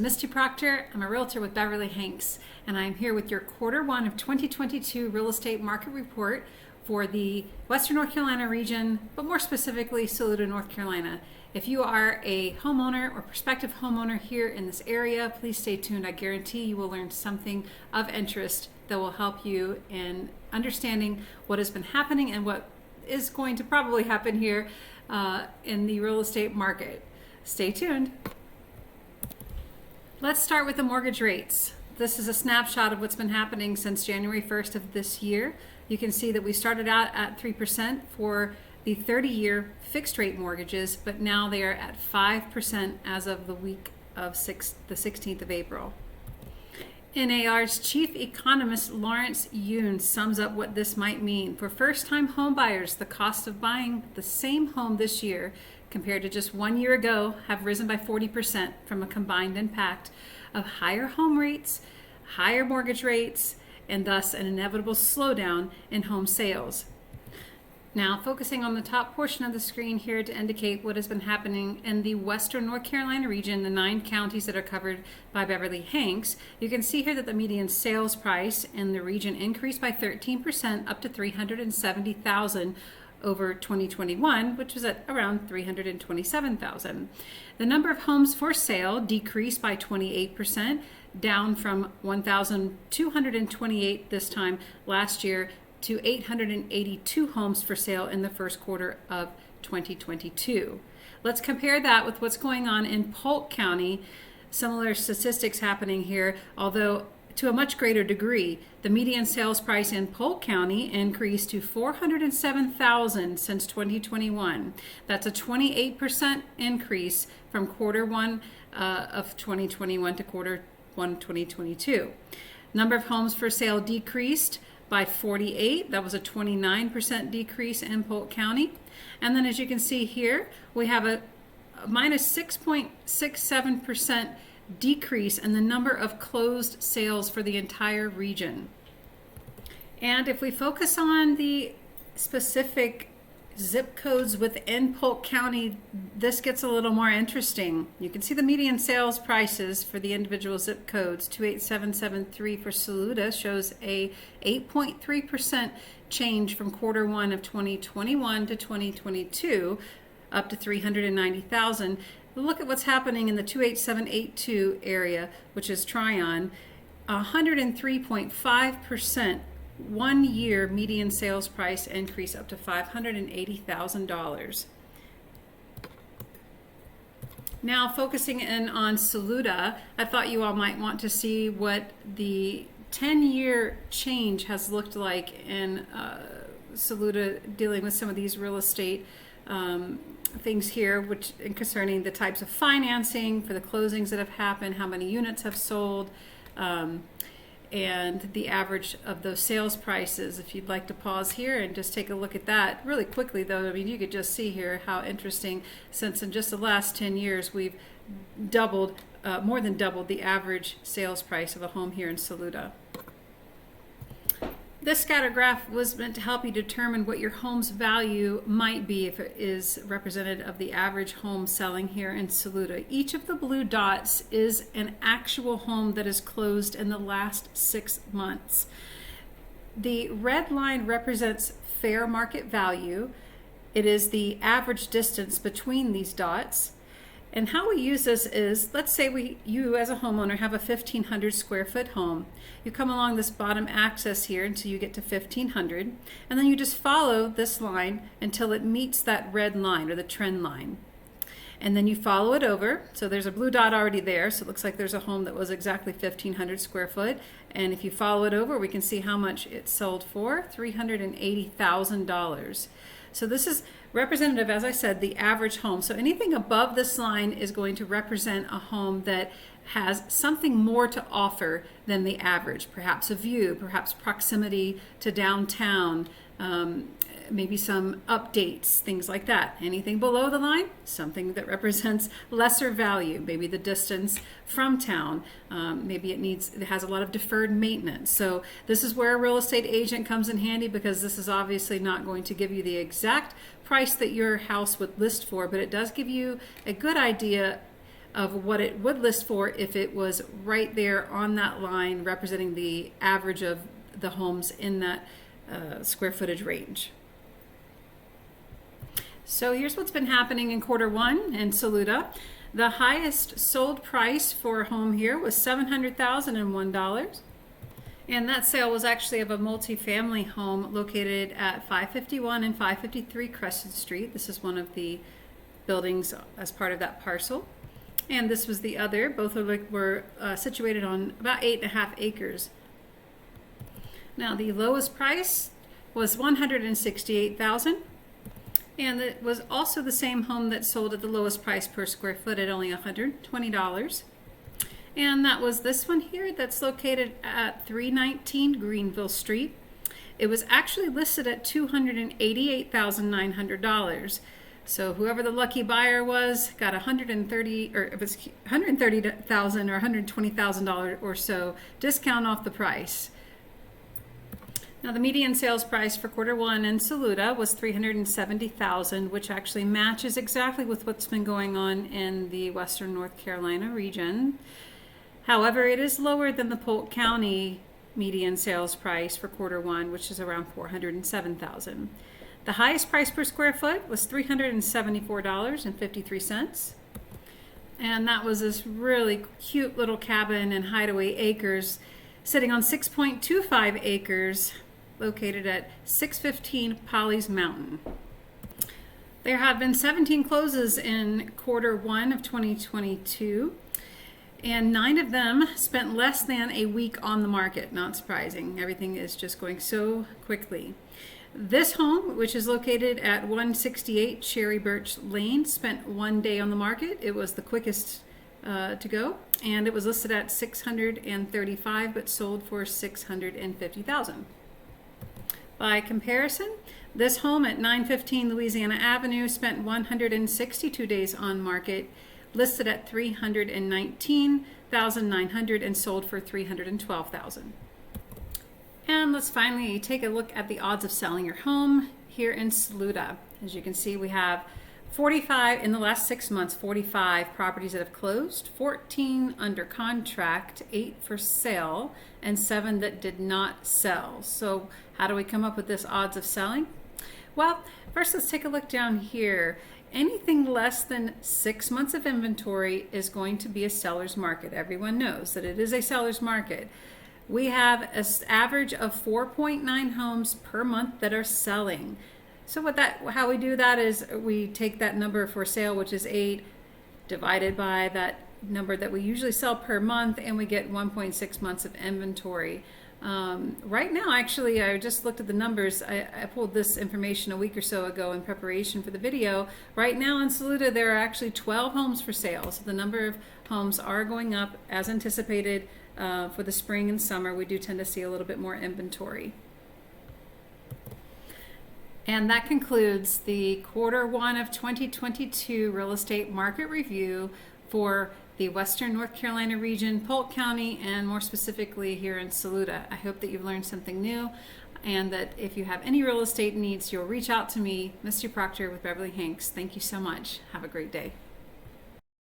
Misty Proctor. I'm a realtor with Beverly-Hanks, and I'm here with your Q1 of 2022 real estate market report for the Western North Carolina region, but more specifically Saluda, North Carolina. If you are a homeowner or prospective homeowner here in this area, please stay tuned. I guarantee you will learn something of interest that will help you in understanding what has been happening and what is going to probably happen here in the real estate market. Stay tuned. Let's start with the mortgage rates. This is a snapshot of what's been happening since January 1st of this year. You can see that we started out at 3% for the 30-year fixed rate mortgages, but now they are at 5% as of the week of the 16th of April. NAR's chief economist Lawrence Yun sums up what this might mean. For first-time home buyers, the cost of buying the same home this year compared to just 1 year ago have risen by 40% from a combined impact of higher home rates, higher mortgage rates, and thus an inevitable slowdown in home sales. Now, focusing on the top portion of the screen here to indicate what has been happening in the Western North Carolina region, the 9 counties that are covered by Beverly-Hanks, you can see here that the median sales price in the region increased by 13% up to $370,000 over 2021, which was at around $327,000. The number of homes for sale decreased by 28%, down from 1,228 this time last year to 882 homes for sale in the first quarter of 2022. Let's compare that with what's going on in Polk County. Similar statistics happening here, although to a much greater degree. The median sales price in Polk County increased to $407,000 since 2021. That's a 28% increase from Q1 of 2021 to Q1 2022. Number of homes for sale decreased by 48. That was a 29% decrease in Polk County. And then as you can see here, we have a minus 6.67% decrease in the number of closed sales for the entire region. And if we focus on the specific zip codes within Polk County, this gets a little more interesting. You can see the median sales prices for the individual zip codes. 28773 for Saluda shows a 8.3% change from Q1 of 2021 to 2022, up to $390,000. Look at what's happening in the 28782 area, which is Tryon, 103.5% 1 year median sales price increase up to $580,000. Now focusing in on Saluda, I thought you all might want to see what the 10-year change has looked like in Saluda, dealing with some of these real estate things here, which concerning the types of financing for the closings that have happened, how many units have sold, and the average of those sales prices. If you'd like to pause here and just take a look at that really quickly, though, I mean, you could just see here how interesting, since in just the last 10 years we've doubled, more than doubled the average sales price of a home here in Saluda. This scatter graph was meant to help you determine what your home's value might be if it is representative of the average home selling here in Saluda. Each of the blue dots is an actual home that is closed in the last 6 months. The red line represents fair market value. It is the average distance between these dots. And how we use this is, let's say you as a homeowner have a 1,500 square foot home. You come along this bottom axis here until you get to 1,500, and then you just follow this line until it meets that red line or the trend line. And then you follow it over. So there's a blue dot already there, so it looks like there's a home that was exactly 1,500 square foot. And if you follow it over, we can see how much it sold for, $380,000. So this is representative, as I said, the average home. So anything above this line is going to represent a home that has something more to offer than the average. Perhaps a view, perhaps proximity to downtown, maybe some updates, things like that. Anything below the line, something that represents lesser value, maybe the distance from town, maybe it has a lot of deferred maintenance. So this is where a real estate agent comes in handy, because this is obviously not going to give you the exact price that your house would list for, but it does give you a good idea of what it would list for if it was right there on that line representing the average of the homes in that square footage range. So here's what's been happening in Q1 in Saluda. The highest sold price for a home here was $700,001. And that sale was actually of a multi-family home located at 551 and 553 Crescent Street. This is one of the buildings as part of that parcel. And this was the other. Both were situated on about 8.5 acres. Now the lowest price was $168,000. And it was also the same home that sold at the lowest price per square foot at only $120. And that was this one here that's located at 319 Greenville Street. It was actually listed at $288,900. So whoever the lucky buyer was got $130,000 or $120,000 or so discount off the price. Now the median sales price for Q1 in Saluda was $370,000, which actually matches exactly with what's been going on in the Western North Carolina region. However, it is lower than the Polk County median sales price for Q1, which is around $407,000. The highest price per square foot was $374.53. And that was this really cute little cabin in Hideaway Acres sitting on 6.25 acres located at 615 Polly's Mountain. There have been 17 closes in Q1 of 2022, and 9 of them spent less than a week on the market. Not surprising. Everything is just going so quickly. This home, which is located at 168 Cherry Birch Lane, spent 1 day on the market. It was the quickest to go, and it was listed at $635,000 but sold for $650,000. By comparison, this home at 915 Louisiana Avenue spent 162 days on market, listed at $319,900 and sold for $312,000. And let's finally take a look at the odds of selling your home here in Saluda. As you can see, we have 45 in the last 6 months, 45 properties that have closed, 14 under contract, 8 for sale, and 7 that did not sell. So how do we come up with this odds of selling? Well, first let's take a look down here. Anything less than 6 months of inventory is going to be a seller's market. Everyone knows that it is a seller's market. We have an average of 4.9 homes per month that are selling. So how we do that is we take that number for sale, which is 8, divided by that number that we usually sell per month, and we get 1.6 months of inventory. Right now, actually, I just looked at the numbers. I pulled this information a week or so ago in preparation for the video. Right now in Saluda, there are actually 12 homes for sale. So the number of homes are going up as anticipated for the spring and summer. We do tend to see a little bit more inventory. And that concludes the Q1 of 2022 real estate market review for the Western North Carolina region, Polk County, and more specifically here in Saluda. I hope that you've learned something new, and that if you have any real estate needs, you'll reach out to me, Misty Proctor with Beverly-Hanks. Thank you so much. Have a great day.